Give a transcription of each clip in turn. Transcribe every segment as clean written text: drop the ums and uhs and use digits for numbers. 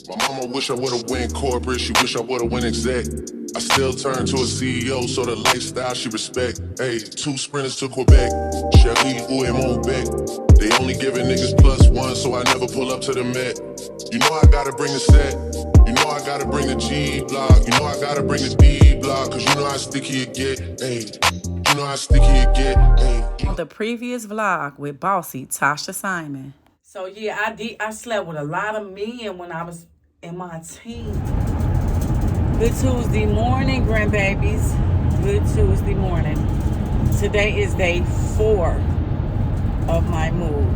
My mama wish I would've went corporate, she wish I would've went exec. I still turn to a CEO, so the lifestyle she respect. Hey, 2 sprinters to Quebec, Shelly, ou et Montbec. They only giving niggas +1, so I never pull up to the Met. You know I gotta bring the set, you know I gotta bring the G block, you know I gotta bring the D block, cause you know how sticky it get, hey. You know how sticky it get, hey. On the previous vlog with Bossy Tasha Simon. So yeah, I slept with a lot of men when I was in my teens. Good Tuesday morning, grandbabies. Good Tuesday morning. Today is day 4 of my move.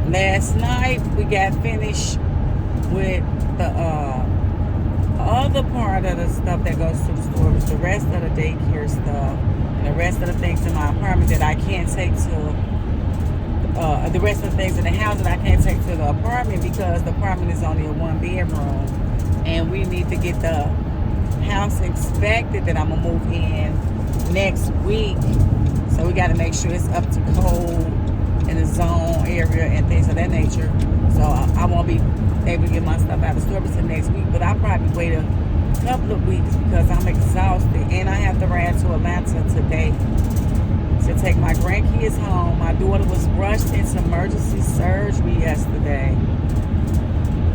Last night we got finished with the other part of the stuff that goes to the store, was the rest of the daycare stuff and the rest of the things in my apartment that I can't take to the rest of the things in the house that I can't take to the apartment because the apartment is only a 1-bedroom and we need to get the house inspected that I'm gonna move in next week. So we got to make sure it's up to code in the zone area and things of that nature. So I won't be able to get my stuff out of the store until next week, but I'll probably wait a couple of weeks because I'm exhausted and I have to ride to Atlanta today to take my grandkids home. My daughter was rushed into emergency surgery yesterday.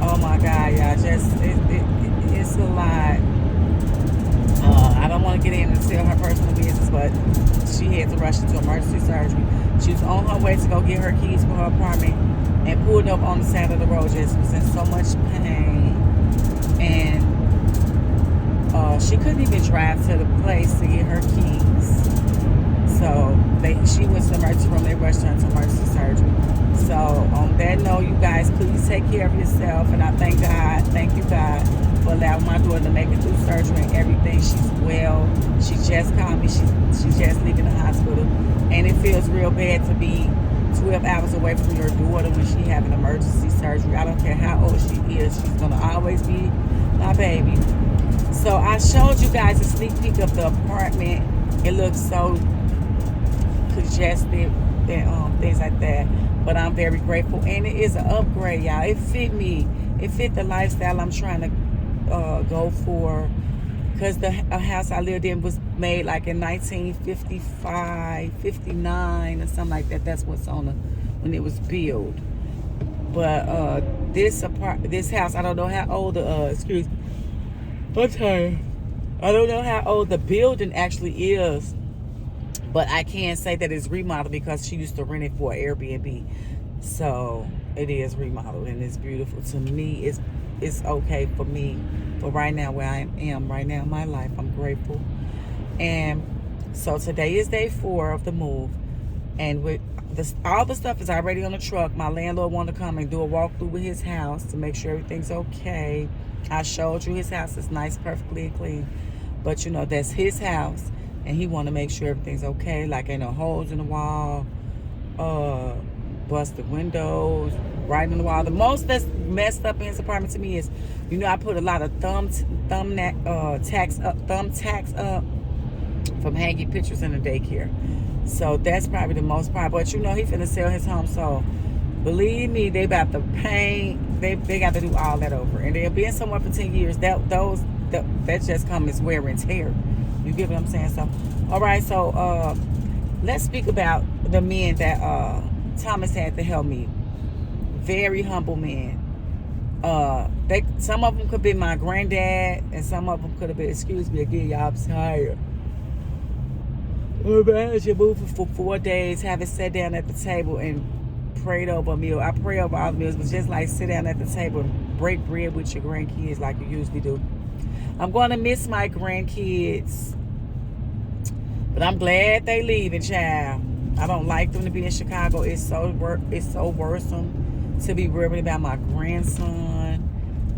Oh my God, y'all, it's a lot. I don't want to get in and tell her personal business, but she had to rush into emergency surgery. She was on her way to go get her keys for her apartment and pulled up on the side of the road. Just was in so much pain, and she couldn't even drive to the place to get her keys. So she went to the emergency room. They rushed her into emergency surgery. So on that note, you guys, please take care of yourself. And I thank you God, for allowing my daughter to make it through surgery and everything. She's well. She just called me. She's just leaving the hospital. And it feels real bad to be 12 hours away from your daughter when she having emergency surgery. I don't care how old she is. She's going to always be my baby. So I showed you guys a sneak peek of the apartment. It looks so congested and things like that, but I'm very grateful, and it is an upgrade, y'all. It fit me. It fit the lifestyle I'm trying to go for, because the house I lived in was made like in 1955, 59 or something like that. That's what's on when it was built. But this house, I don't know how old I don't know how old the building actually is. But I can say that it's remodeled because she used to rent it for Airbnb. So it is remodeled and it's beautiful. To me, it's okay for me. But right now, where I am right now in my life, I'm grateful. And so today is day 4 of the move. And with all the stuff is already on the truck. My landlord wanted to come and do a walkthrough with his house to make sure everything's okay. I showed you his house. It's nice, perfectly clean. But you know, that's his house. And he want to make sure everything's okay, like ain't no holes in the wall, busted windows, right in the wall. The most that's messed up in his apartment to me is, you know, I put a lot of thumbtacks up from hanging pictures in the daycare. So that's probably the most part. But you know, he finna sell his home, so believe me, they about to paint. They got to do all that over, and they'll be in somewhere for 10 years. That just come as wear and tear. You get what I'm saying? So, all right. So, let's speak about the men that Thomas had to help me. Very humble men. Some of them could be my granddad, and some of them could have been. Excuse me again, y'all. I'm tired. Imagine moving for 4 days, having sat down at the table and prayed over a meal. I pray over all the meals, but just like sit down at the table and break bread with your grandkids like you usually do. I'm going to miss my grandkids, but I'm glad they leaving, child. I don't like them to be in Chicago. It's so worrisome to be worried about my grandson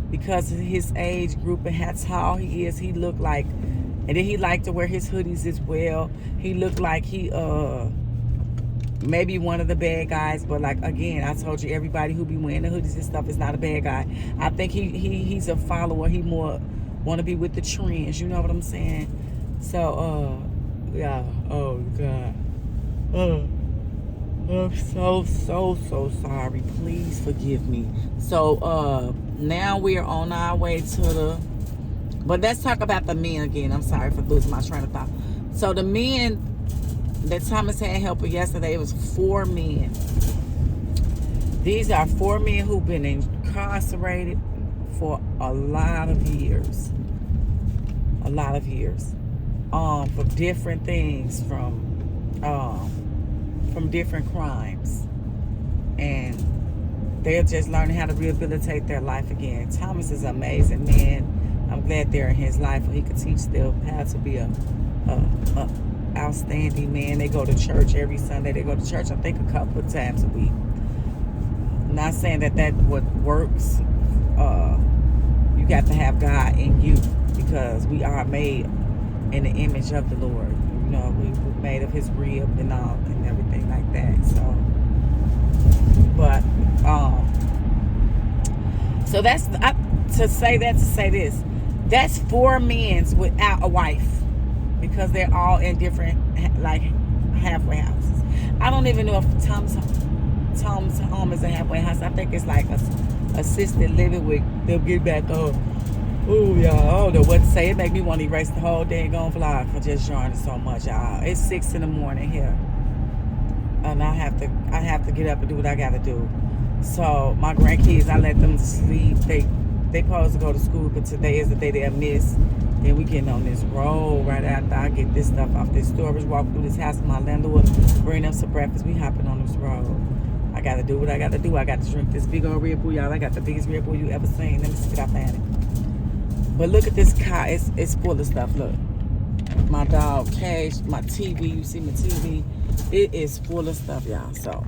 because of his age group and how tall he is. He looked like, and then he liked to wear his hoodies as well. He looked like he maybe one of the bad guys, but like again, I told you, everybody who be wearing the hoodies and stuff is not a bad guy. I think he's a follower. He more want to be with the trends, you know what I'm saying? So yeah, oh God, I'm so sorry. Please forgive me. So now we're on our way to the, but let's talk about the men again. I'm sorry for losing my train of thought. So the men that Thomas had help with yesterday, it was 4 men. These are 4 men who've been incarcerated for a lot of years. For different things, from different crimes. And they're just learning how to rehabilitate their life again. Thomas is an amazing man. I'm glad they're in his life where he could teach them how to be a outstanding man. They go to church every Sunday. They go to church, I think, a couple of times a week. I'm not saying that what works. You got to have God in you, because we are made in the image of the Lord. You know, we're made of his rib and all and everything like that. So that's to say this. That's 4 men without a wife, because they're all in different, like, halfway houses. I don't even know if Tom's home is a halfway house. I think it's like a assisted living with they'll get back on. Ooh, y'all, I don't know what to say. It make me want to erase the whole dang vlog for just joining so much, y'all. It's 6 in the morning here, and I have to get up and do what I gotta do. So my grandkids, I let them sleep. They supposed to go to school, but today is the day they'll miss. Then we getting on this road right after I get this stuff off this storage, walk through this house with my landlord, bring them some breakfast. We hopping on this road. I gotta do what I gotta do. I got to drink this big old Red Bull, y'all. I got the biggest Red Bull you ever seen. Let me see if I find it. But look at this car. It's full of stuff. Look, my dog cage, my TV. You see my TV? It is full of stuff, y'all. So,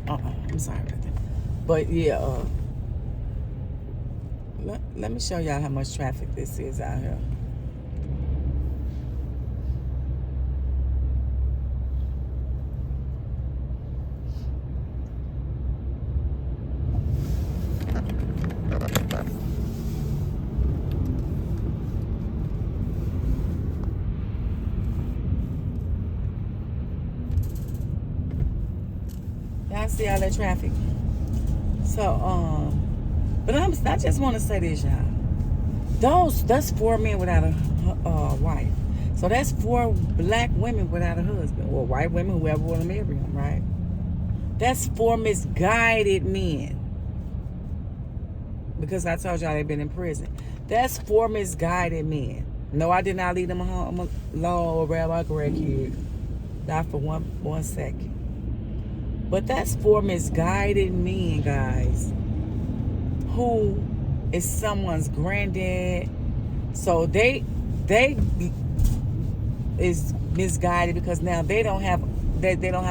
I'm sorry about that. But yeah, let me show y'all how much traffic this is out here. Y'all see all that traffic? So, but I just want to say this, y'all. That's 4 men without a wife. So that's 4 black women without a husband, or white women, whoever want to marry them, right? That's 4 misguided men. Because I told y'all they've been in prison. That's 4 misguided men. No, I did not leave them alone or grab my grandkids. Not for one second. But that's 4 misguided men, guys, who is someone's granddad. So they is misguided because now they don't have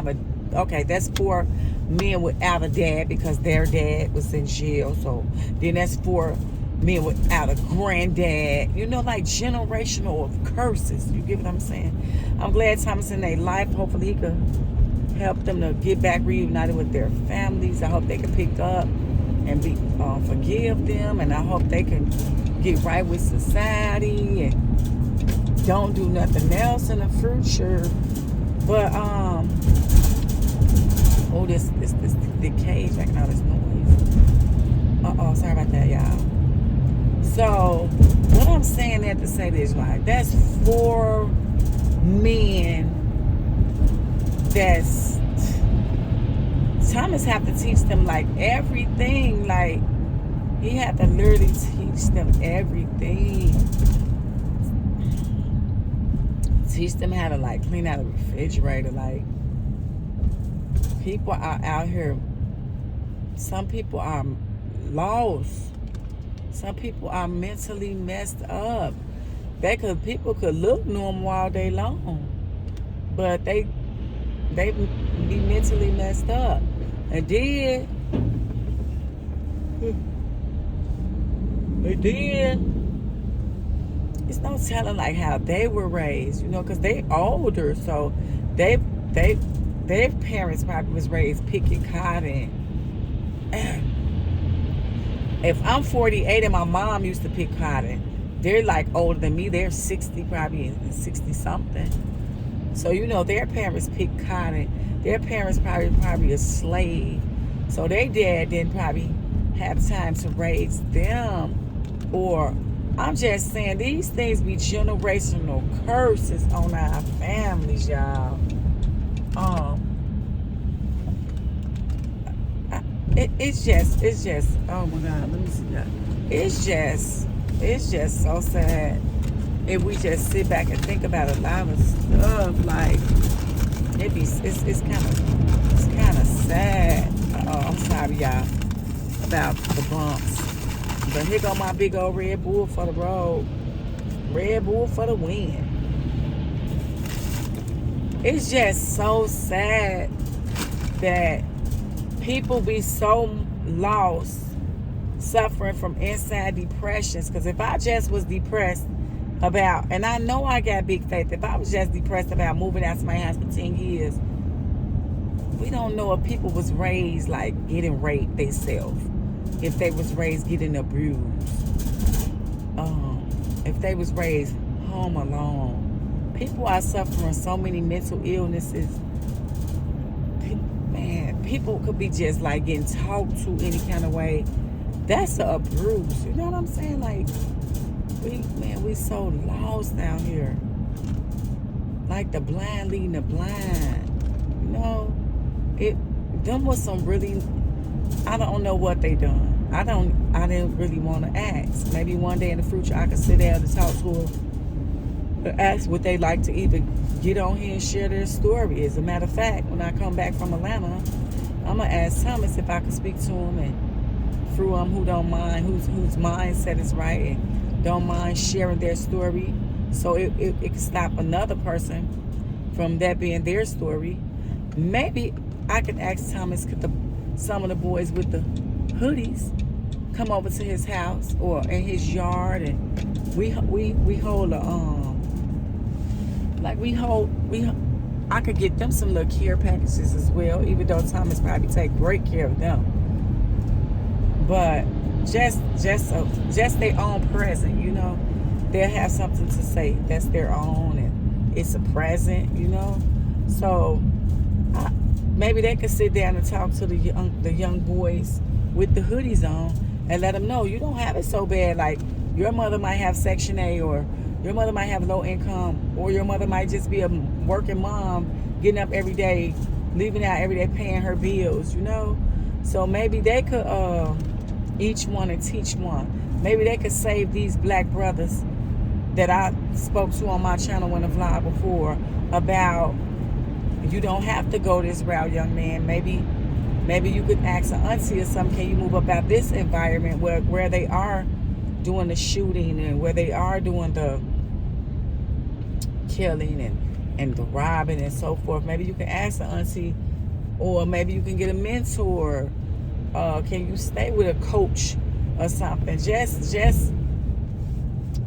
a, okay, that's 4 men without a dad because their dad was in jail. So then that's 4 men without a granddad. You know, like generational curses. You get what I'm saying? I'm glad Thomas in their life. Hopefully he could help them to get back reunited with their families. I hope they can pick up and be forgive them, and I hope they can get right with society and don't do nothing else in the future. But this the cage making all this noise. Sorry about that, y'all. So what I'm saying there to say this, right? That's 4 men. That's Thomas have to teach them like everything. Like he had to literally teach them everything. Teach them how to like clean out a refrigerator. Like people are out here. Some people are lost. Some people are mentally messed up. People could look normal all day long, but they be mentally messed up. And then it's no telling like how they were raised, you know, because they older, so their parents probably was raised picking cotton. If I'm 48 and my mom used to pick cotton, they're like older than me. They're 60, probably 60 something. So you know their parents picked cotton. Their parents probably a slave. So their dad didn't probably have time to raise them. Or I'm just saying these things be generational curses on our families, y'all. It's just oh my God, let me see that. It's just so sad if we just sit back and think about a lot of stuff. Like it's kind of sad. I'm sorry, y'all, about the bumps. But here go my big old Red Bull for the road. Red Bull for the win. It's just so sad that people be so lost, suffering from inside depressions. Because if I just was depressed about, and I know I got big faith, if I was just depressed about moving out to my house for 10 years, we don't know if people was raised like getting raped themselves, if they was raised getting abused, if they was raised home alone. People are suffering so many mental illnesses. Man, people could be just like getting talked to any kind of way. That's an abuse. You know what I'm saying? Like, we so lost down here. Like the blind leading the blind. You know? Them was some really, I don't know what they done. I didn't really want to ask. Maybe one day in the future I could sit down and talk to them, ask what they like to even get on here and share their story. As a matter of fact, when I come back from Atlanta, I'm gonna ask Thomas if I can speak to him, and through him, who don't mind, whose mindset is right and don't mind sharing their story, so it can stop another person from that being their story. Maybe I could ask Thomas, could some of the boys with the hoodies come over to his house or in his yard, and we hold a I could get them some little care packages as well, even though Thomas probably take great care of them. But just their own present, you know, they'll have something to say that's their own, and it's a present, you know. So maybe they could sit down and talk to the young boys with the hoodies on and let them know you don't have it so bad. Like, your mother might have Section A, or your mother might have low income, or your mother might just be a working mom, getting up every day, leaving out every day, paying her bills, you know. So maybe they could each one and teach one. Maybe they could save these black brothers that I spoke to on my channel in a vlog before about, you don't have to go this route, young man. Maybe you could ask an auntie or something, can you move up out this environment where they are doing the shooting and where they are doing the killing and the robbing and so forth. Maybe you can ask an auntie, or maybe you can get a mentor. Can you stay with a coach or something? Just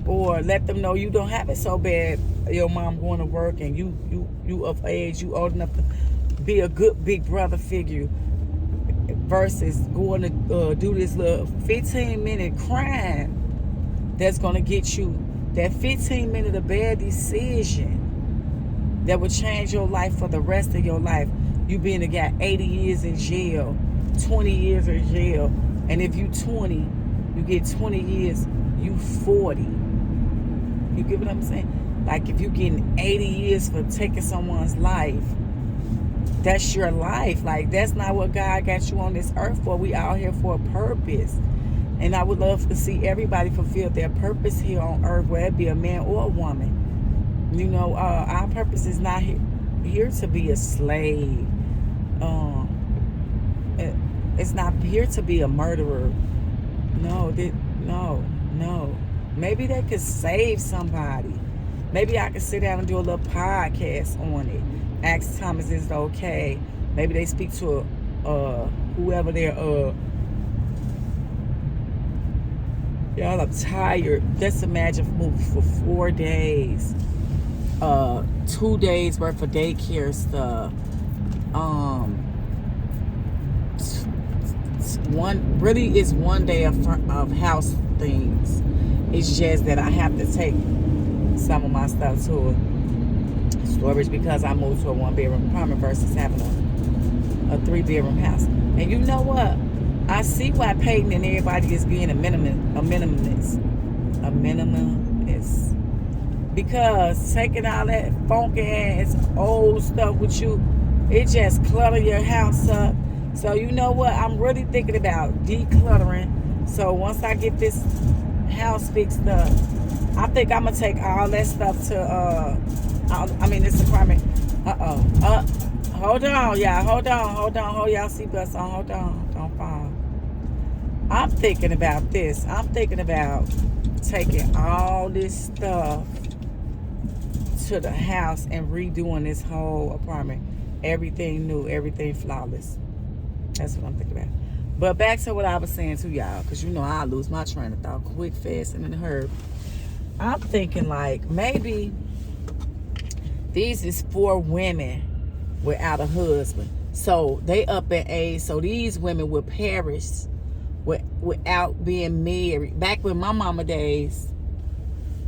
or let them know you don't have it so bad. Your mom going to work and you of age, you old enough to be a good big brother figure, versus going to do this little 15-minute crime that's going to get you that 15-minute of bad decision that would change your life for the rest of your life. You being a guy 80 years in jail, 20 years in jail, and if you 20, you get 20 years, you 40. You get what I'm saying? Like, if you're getting 80 years for taking someone's life, that's your life. Like, that's not what God got you on this earth for. We out here for a purpose. And I would love to see everybody fulfill their purpose here on earth, whether it be a man or a woman. You know, our purpose is not here to be a slave. It's not here to be a murderer. No. Maybe they could save somebody. Maybe I could sit down and do a little podcast on it. Ask Thomas, is it okay? Maybe they speak to whoever they're y'all, I'm tired. Just imagine moving for 4 days. 2 days worth of daycare stuff. It's 1 day of house things. It's just that I have to take some of my stuff to a storage because I moved to a 1-bedroom apartment versus having a 3-bedroom house. And you know what? I see why Peyton and everybody is being a minimalist. Because taking all that funky ass old stuff with you, it just clutter your house up. So you know what? I'm really thinking about decluttering. So once I get this house fixed up, I think I'm gonna take all that stuff to this apartment. Hold on, y'all. Hold y'all seatbelts on. Hold on. Don't fall. I'm thinking about this. I'm thinking about taking all this stuff to the house and redoing this whole apartment. Everything new, everything flawless. That's what I'm thinking about. But back to what I was saying to y'all, because you know I lose my train of thought quick, fast, and in a hurry. I'm thinking like maybe these is 4 women without a husband. So they up in age. So these women will perish without being married. Back when my mama days,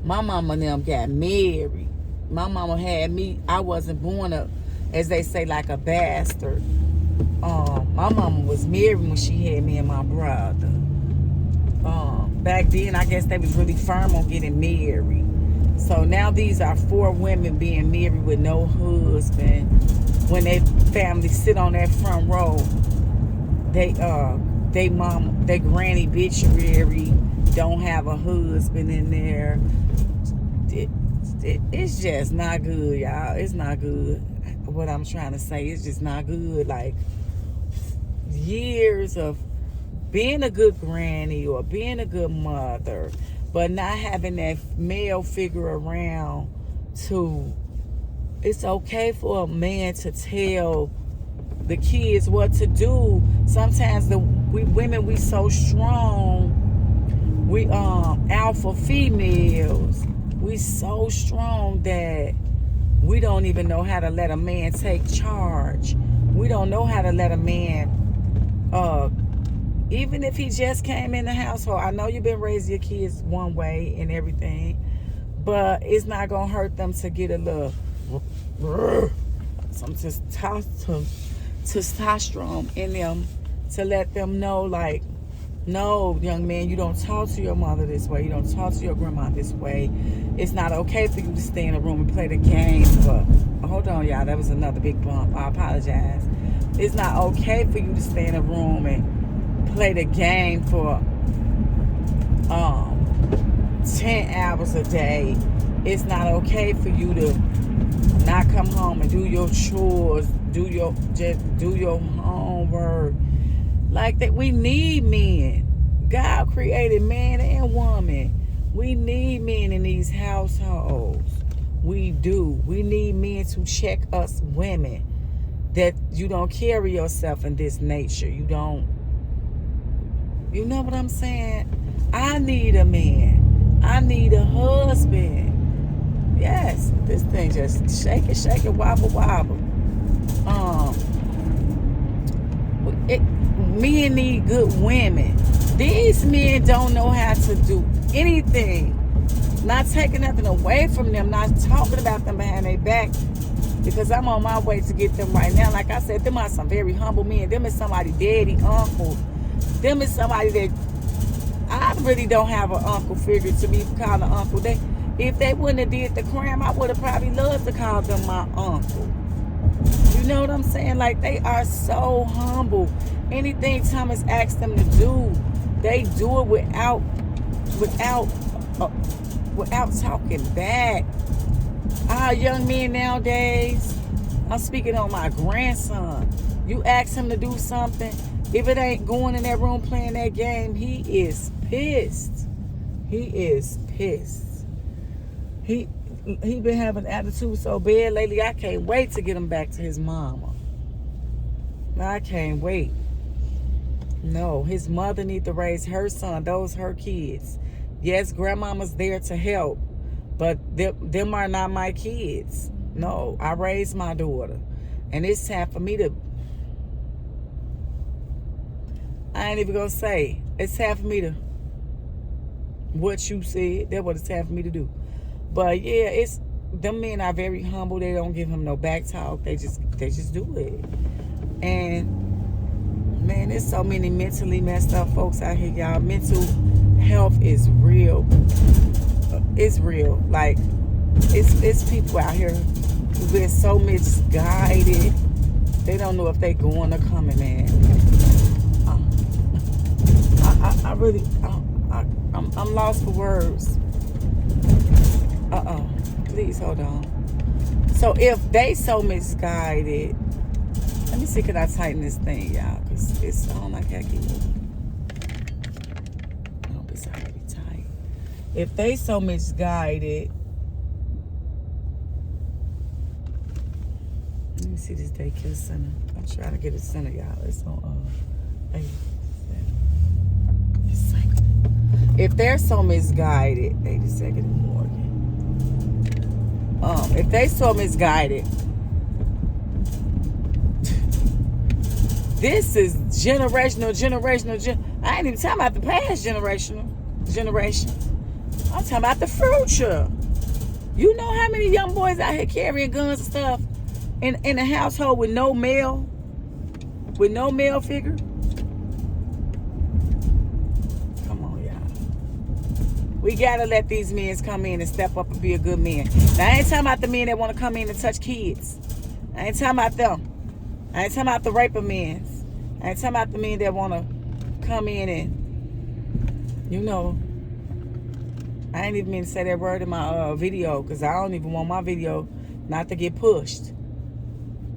my mama and them got married. My mama had me. I wasn't born up, as they say, like a bastard. My mama was married when she had me and my brother. Back then, I guess they was really firm on getting married. So now these are 4 women being married with no husband. When their family sit on that front row, they granny obituary don't have a husband in there. It's just not good, y'all. It's not good. What I'm trying to say, it's just not good. Like years of being a good granny or being a good mother, but not having that male figure around to. It's okay for a man to tell the kids what to do. Sometimes we women, we so strong. We alpha females. We so strong that we don't even know how to let a man take charge. We don't know how to let a man, even if he just came in the household. I know you've been raising your kids one way and everything, but it's not gonna hurt them to get a little some testosterone in them to let them know, like, no, young man, you don't talk to your mother this way. You don't talk to your grandma this way. It's not okay for you to stay in a room and play the game for... Hold on, y'all. That was another big bump. I apologize. It's not okay for you to stay in a room and play the game for 10 hours a day. It's not okay for you to not come home and do your chores, do your homework. Like that, we need men. God created man and woman. We need men in these households. We do. We need men to check us women. That you don't carry yourself in this nature. You don't. You know what I'm saying? I need a man. I need a husband. Yes, this thing just shake it, wobble. Men need good women. These men don't know how to do anything. Not taking nothing away from them, not talking about them behind their back, because I'm on my way to get them right now. Like I said, them are some very humble men. Them is somebody daddy, uncle. Them is somebody that I really don't have an uncle figure to be called an uncle. If they wouldn't have did the crime, I would have probably loved to call them my uncle. You know what I'm saying? Like, they are so humble. Anything Thomas asks them to do, they do it without talking back. Our young men nowadays, I'm speaking on my grandson. You ask him to do something, if it ain't going in that room playing that game, he is pissed. He is pissed. He been having attitude so bad lately, I can't wait to get him back to his mama. I can't wait. No, his mother need to raise her son. Those her kids. Yes, grandmama's there to help, but them are not my kids. No, I raised my daughter. And it's time for me to... I ain't even gonna say. It's time for me to... What you said, that's what it's time for me to do. But yeah, them men are very humble. They don't give him no back talk. They just do it. And man, there's so many mentally messed up folks out here, y'all. Mental health is real. It's real. Like it's people out here who've been so misguided. They don't know if they going or coming, man. I really, I'm lost for words. Please hold on. So if they so misguided, let me see, can I tighten this thing, y'all? Because it's on like hecky. I hope it's already tight. If they so misguided, let me see this daycare center. I'm trying to get it center, y'all. It's on if they're so misguided, 82nd and Morgan. If they so misguided, this is generational. I ain't even talking about the past generation. I'm talking about the future. You know how many young boys out here carrying guns and stuff in a household with no male figure? Come on, y'all. We gotta let these men come in and step up and be a good man. Now, I ain't talking about the men that want to come in and touch kids. I ain't talking about them. I ain't talking about the raper men. I ain't talking about the men that want to come in and, you know, I ain't even mean to say that word in my video, because I don't even want my video not to get pushed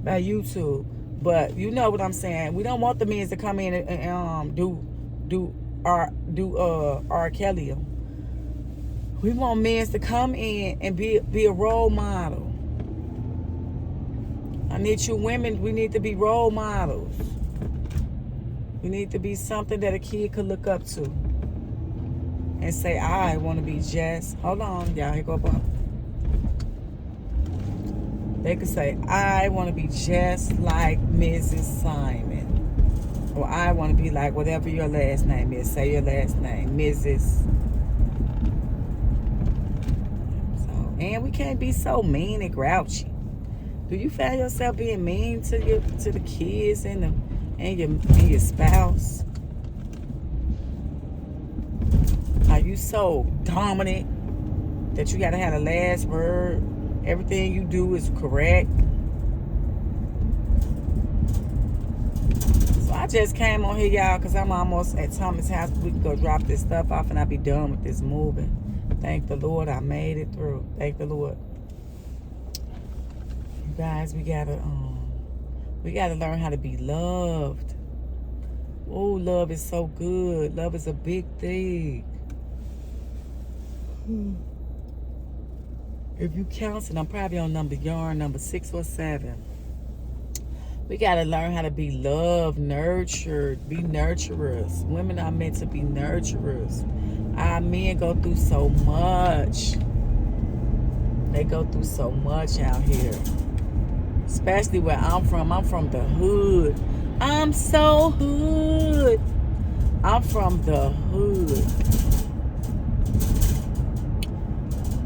by YouTube. But you know what I'm saying. We don't want the men to come in and do R. Kelly 'em. We want men to come in and be a role model. I need you women, we need to be role models. We need to be something that a kid could look up to and say, I want to be just, hold on, y'all, here go up. They could say, I want to be just like Mrs. Simon. Or I want to be like whatever your last name is. Say your last name, Mrs. So, and we can't be so mean and grouchy. Do you find yourself being mean to the kids and your spouse? Are you so dominant that you gotta have the last word? Everything you do is correct. So I just came on here, y'all, because I'm almost at Thomas' house. We can go drop this stuff off and I'll be done with this moving. Thank the Lord I made it through. Thank the Lord. You guys, we gotta learn how to be loved. Oh, love is so good. Love is a big thing. If you counting, I'm probably on number 6 or 7. We gotta learn how to be loved, nurtured, be nurturers. Women are meant to be nurturers. Our men go through so much. They go through so much out here. Especially where I'm from. I'm from the hood. I'm so hood. I'm from the hood.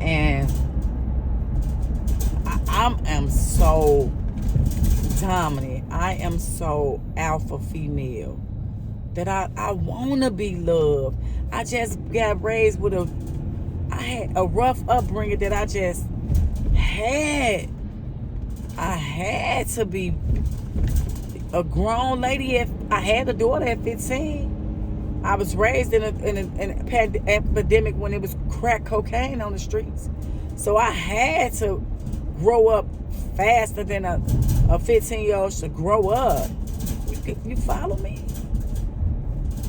And I am so dominant. I am so alpha female that I want to be loved. I just got raised with I had a rough upbringing that I just had. I had to be a grown lady. I had a daughter at 15. I was raised in an epidemic when it was crack cocaine on the streets. So I had to grow up faster than a 15-year-old should grow up. You follow me?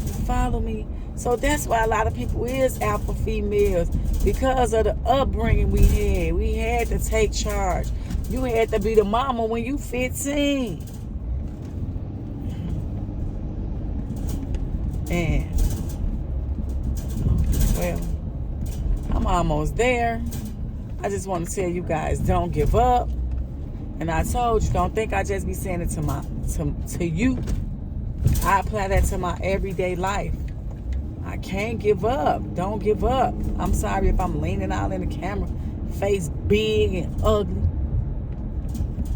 You follow me? So that's why a lot of people is alpha females, because of the upbringing we had. We had to take charge. You had to be the mama when you 15. And, well, I'm almost there. I just want to tell you guys, don't give up. And I told you, don't think I just be saying it to you. I apply that to my everyday life. I can't give up. Don't give up. I'm sorry if I'm leaning out in the camera. face big and ugly.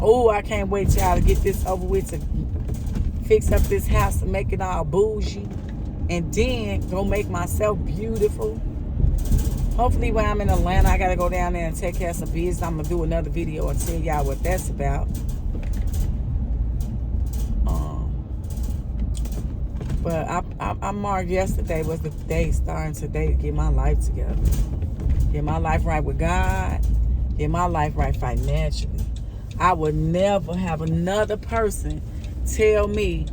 Oh, I can't wait, y'all, to get this over with, to fix up this house and make it all bougie, and then go make myself beautiful. Hopefully when I'm in Atlanta, I gotta go down there and take care of some business. I'm gonna do another video and tell y'all what that's about. But I marked yesterday was the day starting today to get my life together. Get my life right with God. Get my life right financially. I would never have another person tell me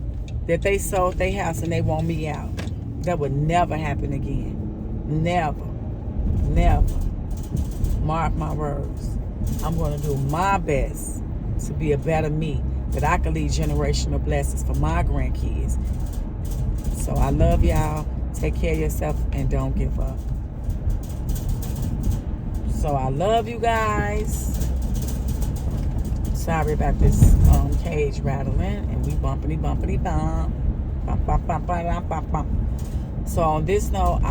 that they sold their house and they want me out. That would never happen again. Never. Never. Mark my words. I'm going to do my best to be a better me, that I can leave generational blessings for my grandkids. So I love y'all. Take care of yourself and don't give up. So I love you guys. Sorry about this cage rattling, and we bumpity bump. Bump, bump, bump, bump, bump, bump. So on this note,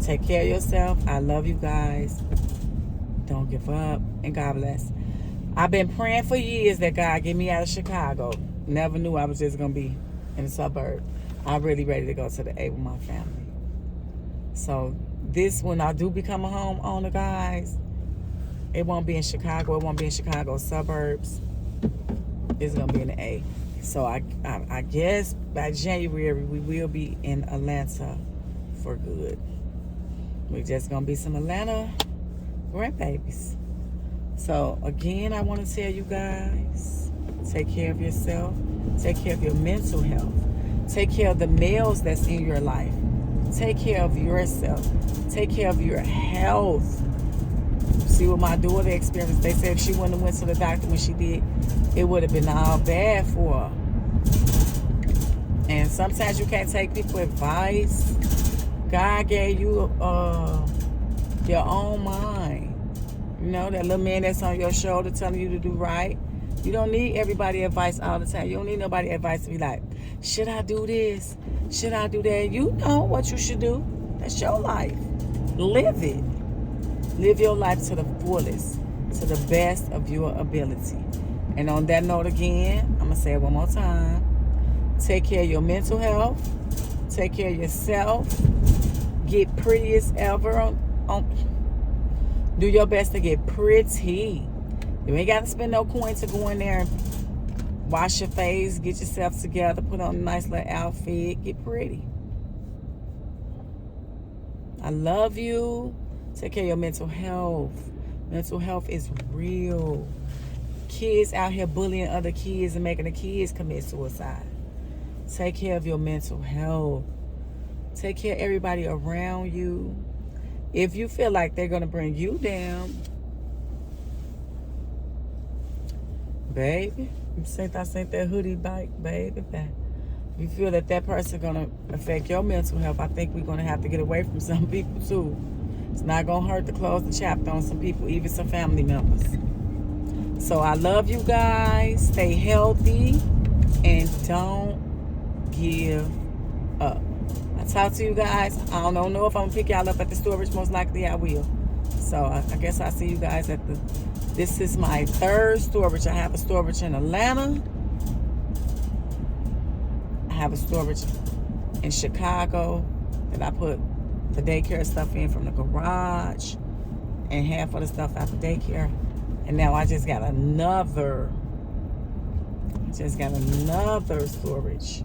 take care of yourself. I love you guys. Don't give up, and God bless. I've been praying for years that God get me out of Chicago. Never knew I was just gonna be in the suburb. I'm really ready to go to the A with my family. So this, when I do become a homeowner, guys, it won't be in Chicago. It won't be in Chicago suburbs. It's gonna be in the A. So I guess by January we will be in Atlanta for good. We're just gonna be some Atlanta grandbabies. So again, I want to tell you guys, take care of yourself. Take care of your mental health. Take care of the males that's in your life. Take care of yourself. Take care of your health. See what my daughter experienced. They said if she wouldn't have went to the doctor when she did, it would have been all bad for her. And sometimes you can't take people's advice. God gave you your own mind. You know, that little man that's on your shoulder telling you to do right. You don't need everybody's advice all the time. You don't need nobody's advice to be like, should I do this? Should I do that? You know what you should do. That's your life. Live it. Live your life to the fullest, to the best of your ability. And on that note again, I'm going to say it one more time. Take care of your mental health. Take care of yourself. Get pretty as ever. Do your best to get pretty. You ain't got to spend no coin to go in there and wash your face, get yourself together, put on a nice little outfit, get pretty. I love you. Take care of your mental health. Mental health is real. Kids out here bullying other kids and making the kids commit suicide. Take care of your mental health. Take care of everybody around you. If you feel like they're going to bring you down, baby, I sent that hoodie bike, baby. You feel that person's going to affect your mental health, I think we're going to have to get away from some people too. It's not going to hurt to close the chapter on some people, even some family members. So I love you guys. Stay healthy and don't give up. I'll talk to you guys. I don't know if I'm going to pick y'all up at the storage. Most likely I will. So I guess I'll see you guys at this is my third storage. I have a storage in Atlanta. I have a storage in Chicago that I put the daycare stuff in from the garage and half of the stuff out the daycare. And now I just got another storage.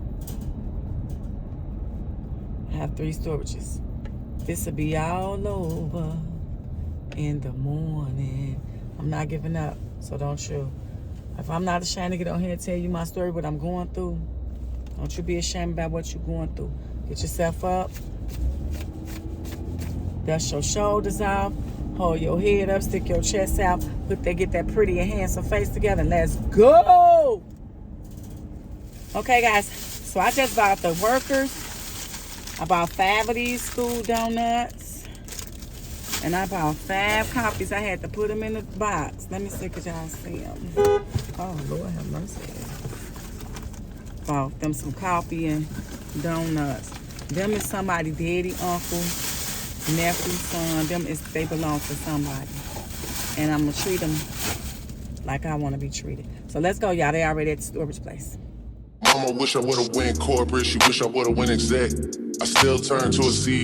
I have 3 storages. This will be all over in the morning. I'm not giving up, so don't you. If I'm not ashamed to get on here and tell you my story, what I'm going through, don't you be ashamed about what you're going through. Get yourself up. Dust your shoulders off. Hold your head up. Stick your chest out. Get that pretty and handsome face together. Let's go. Okay, guys. So I just bought the workers. I bought 5 of these school donuts. And I bought 5 coffees. I had to put them in the box. Let me see, could y'all see them? Oh, Lord have mercy. Bought them some coffee and donuts. Them is somebody, daddy, uncle, nephew, son. They belong to somebody. and I'm gonna treat them like I want to be treated. So let's go, y'all. They already at the storage place. Mama wish I would've went corporate. She wish I would've went exec. I still turn to a C.